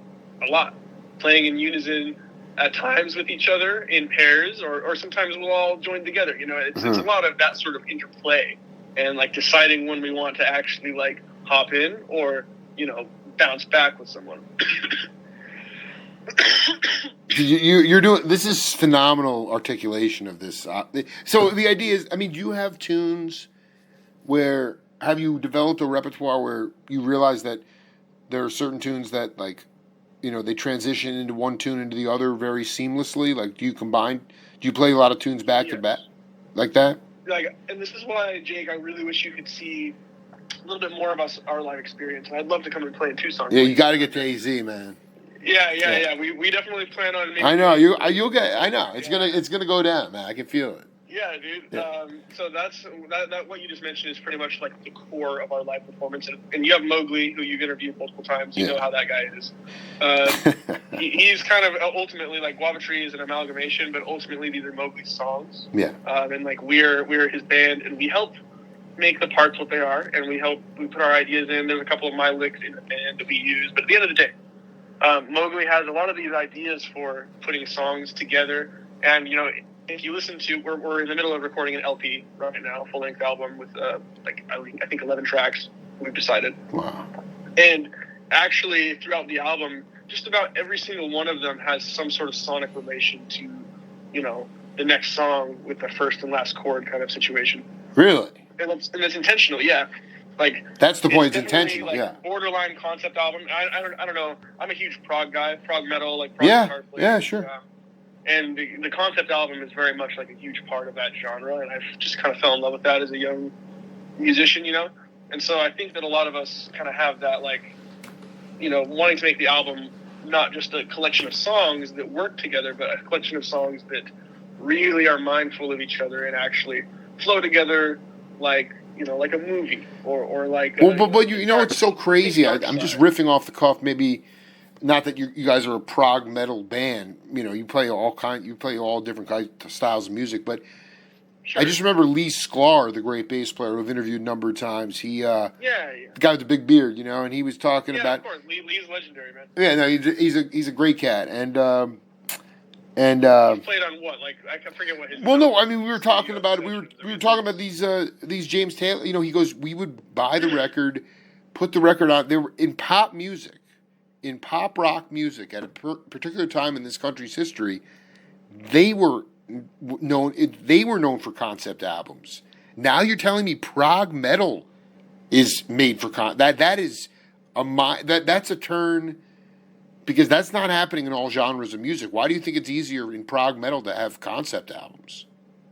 a lot, playing in unison at times with each other in pairs, or sometimes we'll all join together. It's a lot of that sort of interplay and like deciding when we want to actually like hop in or, bounce back with someone. You're doing this is phenomenal articulation of this. So the idea is, I mean, do you have tunes where have you developed a repertoire where you realize that there are certain tunes that like, they transition into one tune into the other very seamlessly? Like, do you play a lot of tunes back to back like that? Like, and this is why, Jake, I really wish you could see a little bit more of our live experience. And I'd love to come and play in Tucson. Yeah, you got to get to AZ, man. Yeah. We definitely plan on making. I know you'll get. I know it's gonna go down, man. I can feel it. Yeah, dude. Yeah. So that's what you just mentioned is pretty much like the core of our live performance. And you have Mowgli, who you've interviewed multiple times. You know how that guy is. He's kind of ultimately like Guava Tree is an amalgamation, but ultimately these are Mowgli's songs. Yeah. And like we're his band, and we help make the parts what they are, and we put our ideas in. There's a couple of my licks in the band that we use, but at the end of the day, Mowgli has a lot of these ideas for putting songs together, and if you listen to, we're in the middle of recording an LP right now, full length album with I think 11 tracks. We've decided. Wow. And actually, throughout the album, just about every single one of them has some sort of sonic relation to, the next song with the first and last chord kind of situation. Really? And it's intentional, yeah. Like that's the point. It's intentional, like, yeah. Borderline concept album. I don't know. I'm a huge prog guy, prog metal, like prog yeah, guitar player. yeah, sure. And the concept album is very much like a huge part of that genre, and I've just kind of fell in love with that as a young musician, you know? And so I think that a lot of us kind of have that, like, you know, wanting to make the album not just a collection of songs that work together, but a collection of songs that really are mindful of each other and actually flow together like, you know, like a movie or like... but you know it's so crazy. I'm just riffing off the cuff, maybe... Not that you guys are a prog metal band, you know. You play all different kinds of styles of music. But sure. I just remember Lee Sklar, the great bass player who I've interviewed a number of times. He, the guy with the big beard, you know, and he was talking about. Yeah, of course, Lee's legendary, man. Yeah, no, he's a great cat, and he played on what? Like I forget what his. Well, no, I mean we were talking about it. We were talking about these James Taylor. You know, he goes, we would buy the record, put the record on. They were in pop music. In pop rock music at a particular time in this country's history, they were known for concept albums. Now you're telling me prog metal is made for that's a turn, because that's not happening in all genres of music. Why do you think it's easier in prog metal to have concept albums?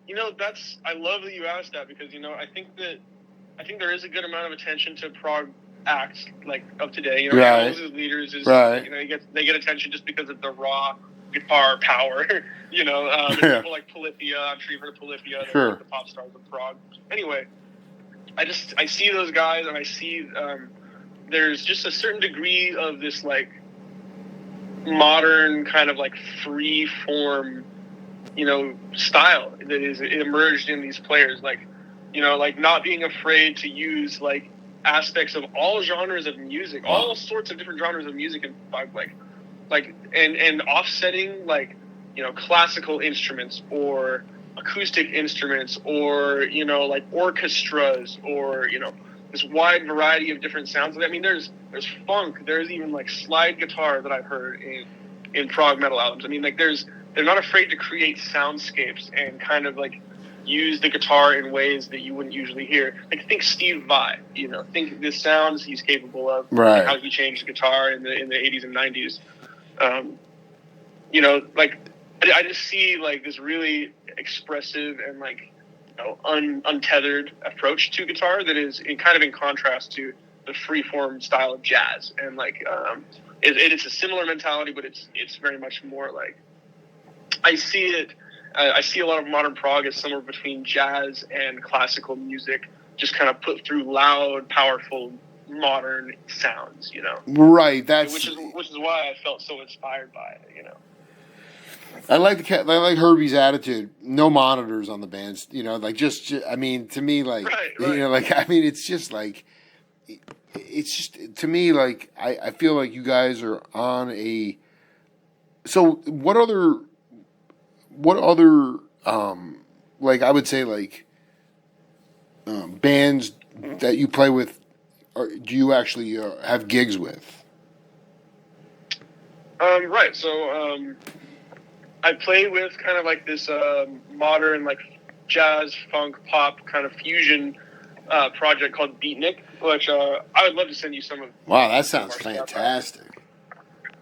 You know, I love that you asked that, because, you know, I think there is a good amount of attention to prog acts like of today, you know, right. Those leaders is right. You know, they get attention just because of the raw guitar power. You know, there's people like Polyphia. I'm sure you've heard of Polyphia. They're like the pop stars of prog. Anyway, I see those guys, and I see there's just a certain degree of this like modern kind of like free form, you know, style that is emerged in these players, like, you know, like not being afraid to use like aspects of all genres of music, all sorts of different genres of music, and and offsetting, like, you know, classical instruments or acoustic instruments or, you know, like orchestras or, you know, this wide variety of different sounds. I mean, there's funk, there's even like slide guitar that I've heard in prog metal albums. I mean, like they're not afraid to create soundscapes and kind of like use the guitar in ways that you wouldn't usually hear. Like, think Steve Vai, you know, think the sounds he's capable of, right. Like how he changed the guitar in the 80s and 90s. You know, like I just see like this really expressive and like, you know, untethered approach to guitar that is kind of in contrast to the freeform style of jazz. And like it's a similar mentality, but it's very much more like, I see it. I see a lot of modern prog as somewhere between jazz and classical music, just kind of put through loud, powerful, modern sounds, you know. Right. Which is why I felt so inspired by it, you know. I like Herbie's attitude. No monitors on the bands, you know. Like just I mean, to me, like right. You know, like I mean, it's just to me, like I feel like you guys are on a. So what other like I would say like bands that you play with, do you actually have gigs with? Right. So I play with kind of like this modern like jazz, funk, pop kind of fusion project called Beatnik, which I would love to send you some of. Wow, that sounds fantastic.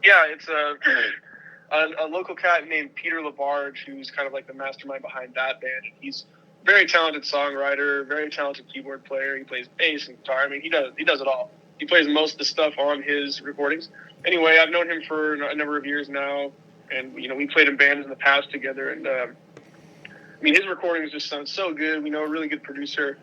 Yeah, it's a local cat named Peter Labarge, who's kind of like the mastermind behind that band. And he's a very talented songwriter, very talented keyboard player. He plays bass and guitar. I mean, he does it all. He plays most of the stuff on his recordings. Anyway, I've known him for a number of years now, and, you know, we played in bands in the past together. And I mean, his recordings just sound so good. We know a really good producer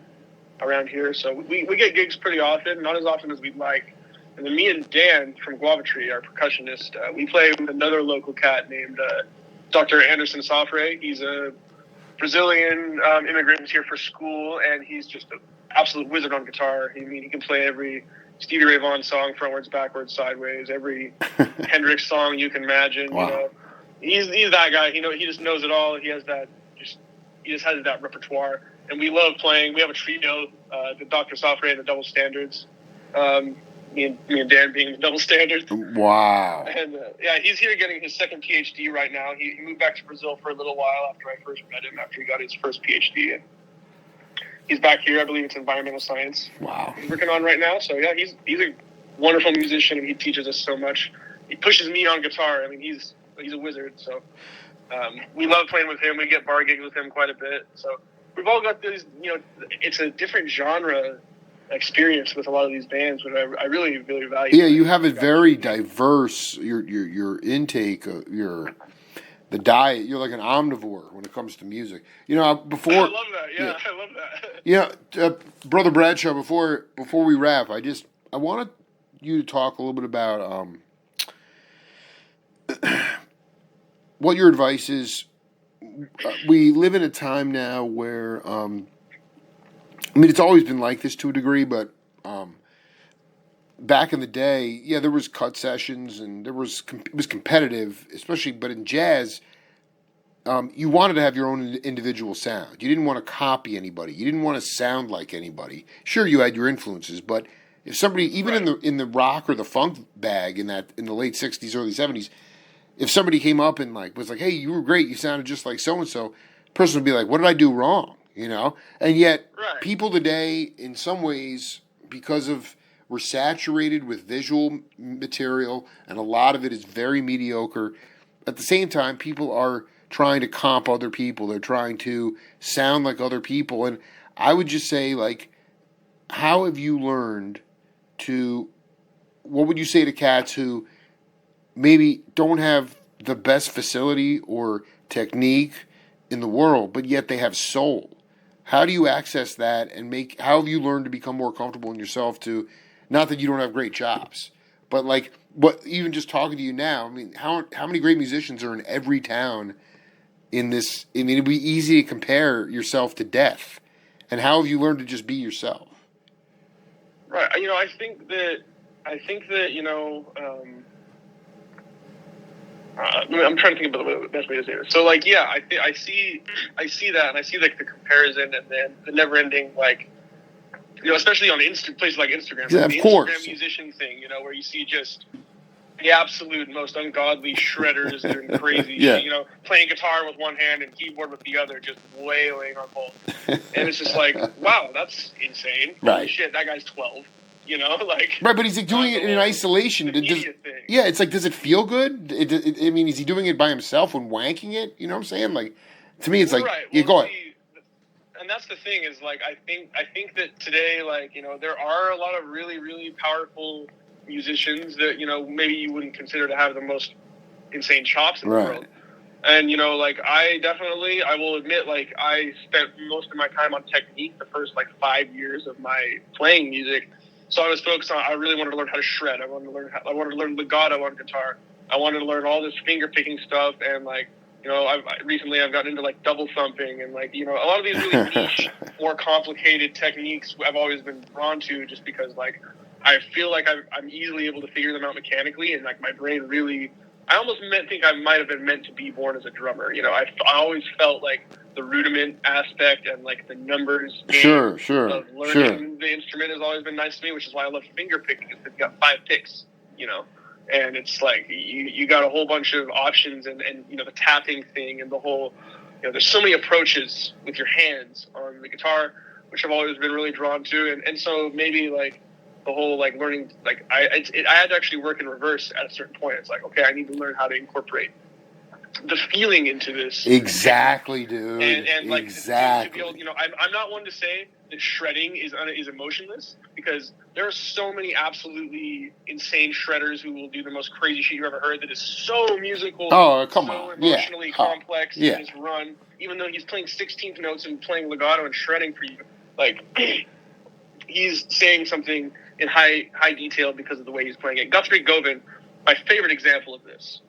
around here, so we get gigs pretty often, not as often as we'd like. And then me and Dan from Guava Tree, our percussionist, we play with another local cat named Dr. Anderson Safre. He's a Brazilian immigrant who's here for school, and he's just an absolute wizard on guitar. I mean, he can play every Stevie Ray Vaughan song, frontwards, backwards, sideways, every Hendrix song you can imagine. Wow. You know, he's that guy. He just knows it all. He has that repertoire, and we love playing. We have a trio, the Dr. Safre and the Double Standards. Me and Dan being the Double Standards. Wow. And yeah, he's here getting his second PhD right now. He moved back to Brazil for a little while after I first met him, after he got his first PhD. And he's back here. I believe it's environmental science. Wow. He's working on right now. So yeah, he's a wonderful musician, and he teaches us so much. He pushes me on guitar. I mean, he's a wizard. So We love playing with him. We get bar gigs with him quite a bit. So we've all got these, it's a different genre experience with a lot of these bands, which I really, really value. Yeah, you have a very diverse, your intake, the diet. You're like an omnivore when it comes to music. Before. I love that. Yeah, I love that. Yeah, Brother Bradshaw. Before we wrap, I wanted you to talk a little bit about what your advice is. We live in a time now where, it's always been like this to a degree, but back in the day, there was cut sessions and it was competitive, especially. But in jazz, you wanted to have your own individual sound. You didn't want to copy anybody. You didn't want to sound like anybody. Sure, you had your influences, but if somebody, even in the rock or the funk bag in the late '60s, early '70s. If somebody came up and was like, "Hey, you were great. You sounded just like so and so," the person would be like, "What did I do wrong?" And yet, people today, in some ways, because we're saturated with visual material, and a lot of it is very mediocre. At the same time, people are trying to comp other people. They're trying to sound like other people, and I would just say, how have you learned to? What would you say to cats who maybe don't have the best facility or technique in the world, but yet they have soul? How do you access that and how have you learned to become more comfortable in yourself to, not that you don't have great chops, but even just talking to you now, how many great musicians are in every town in this? It'd be easy to compare yourself to death. And how have you learned to just be yourself? Right. I think that, I'm trying to think about the best way to say this. So, I see that, and I see the comparison and the never-ending, especially on places like Instagram, yeah, the of course. Instagram musician thing, where you see just the absolute most ungodly shredders doing crazy shit, playing guitar with one hand and keyboard with the other, just wailing on both. And it's just wow, that's insane. Right. Holy shit, that guy's 12. Right, but he's doing it in isolation. Does it feel good? Is he doing it by himself when wanking it? You know what I'm saying? To me, it's right. Go ahead. And that's the thing is, I think that today, there are a lot of really, really powerful musicians that, maybe you wouldn't consider to have the most insane chops in the world. And, I will admit, I spent most of my time on technique the first, 5 years of my playing music. So I was focused on, I really wanted to learn how to shred. I wanted to learn legato on guitar. I wanted to learn all this finger picking stuff. And recently I've gotten into double thumping and a lot of these really niche, more complicated techniques I've always been drawn to just because I feel like I'm easily able to figure them out mechanically. And my brain really, I almost think I might have been meant to be born as a drummer. I always felt the rudiment aspect and the numbers sure of learning the instrument has always been nice to me, which is why I love finger picking. Because you've got 5 picks, and it's you got a whole bunch of options and the tapping thing and the whole, there's so many approaches with your hands on the guitar, which I've always been really drawn to, and so maybe the whole learning, I had to actually work in reverse at a certain point. It's okay, I need to learn how to incorporate the feeling into this. Exactly, dude. And exactly. To be able, I'm not one to say that shredding is emotionless, because there are so many absolutely insane shredders who will do the most crazy shit you've ever heard that is so musical, so emotionally complex in his run, even though he's playing 16th notes and playing legato and shredding for you. He's saying something in high detail because of the way he's playing it. Guthrie Govan, my favorite example of this.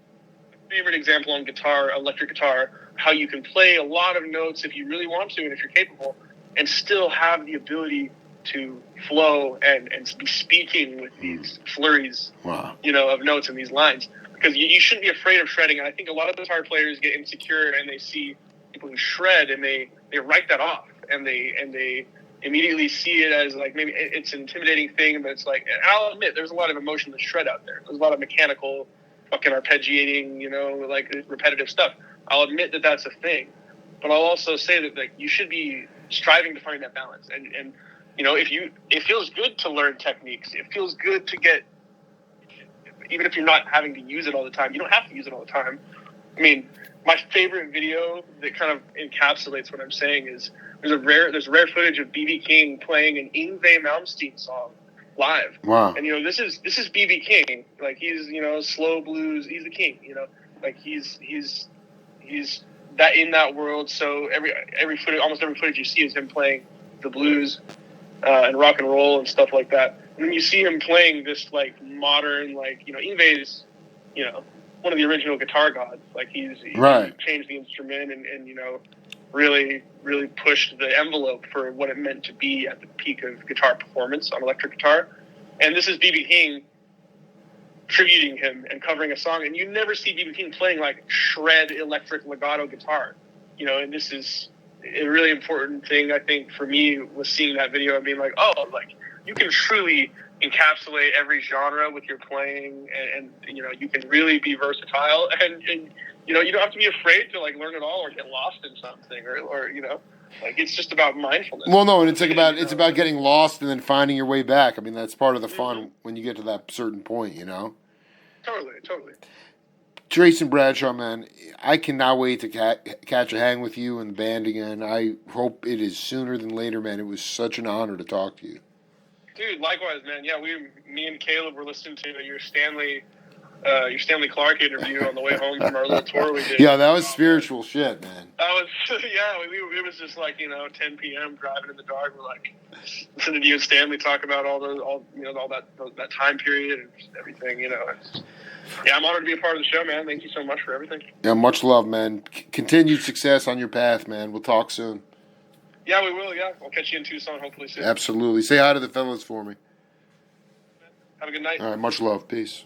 Favorite example on guitar, electric guitar, how you can play a lot of notes if you really want to and if you're capable, and still have the ability to flow and be speaking with these flurries, of notes and these lines. Because you shouldn't be afraid of shredding. And I think a lot of guitar players get insecure and they see people who shred and they write that off and they immediately see it as maybe it's an intimidating thing, but it's and I'll admit there's a lot of emotionless shred out there. There's a lot of mechanical fucking arpeggiating, repetitive stuff. I'll admit that that's a thing, but I'll also say that you should be striving to find that balance. And it feels good to learn techniques. It feels good to get, even if you're not having to use it all the time. You don't have to use it all the time. my favorite video that kind of encapsulates what I'm saying is there's rare footage of BB King playing an Yngwie Malmsteen song live. Wow. And this is BB King. Like, he's slow blues. He's the king. Like he's that in that world. So almost every footage you see is him playing the blues and rock and roll and stuff like that. And then you see him playing this like modern, like Yngwie's one of the original guitar gods. Like he changed the instrument and really pushed the envelope for what it meant to be at the peak of guitar performance on electric guitar. And this is BB King tributing him and covering a song, and you never see BB King playing like shred electric legato guitar, and this is a really important thing I think for me was seeing that video and being like, oh, like you can truly encapsulate every genre with your playing, and you can really be versatile, and you don't have to be afraid to like learn it all or get lost in something or like it's just about mindfulness. Well, no, and it's about getting lost and then finding your way back. I mean, that's part of the fun when you get to that certain point, Totally. Tracen Bradshaw, man, I cannot wait to catch a hang with you and the band again. I hope it is sooner than later, man. It was such an honor to talk to you. Dude, likewise, man. Yeah, me and Caleb were listening to your Stanley Clark interview on the way home from our little tour we did. Yeah, that was spiritual shit, man. That was, it was just like 10 p.m. driving in the dark. We're like listening to you and Stanley talk about all that time period and everything. I'm honored to be a part of the show, man. Thank you so much for everything. Yeah, much love, man. Continued success on your path, man. We'll talk soon. Yeah, we will. Yeah, I'll catch you in Tucson hopefully soon. Absolutely. Say hi to the fellas for me. Have a good night. All right, much love. Peace.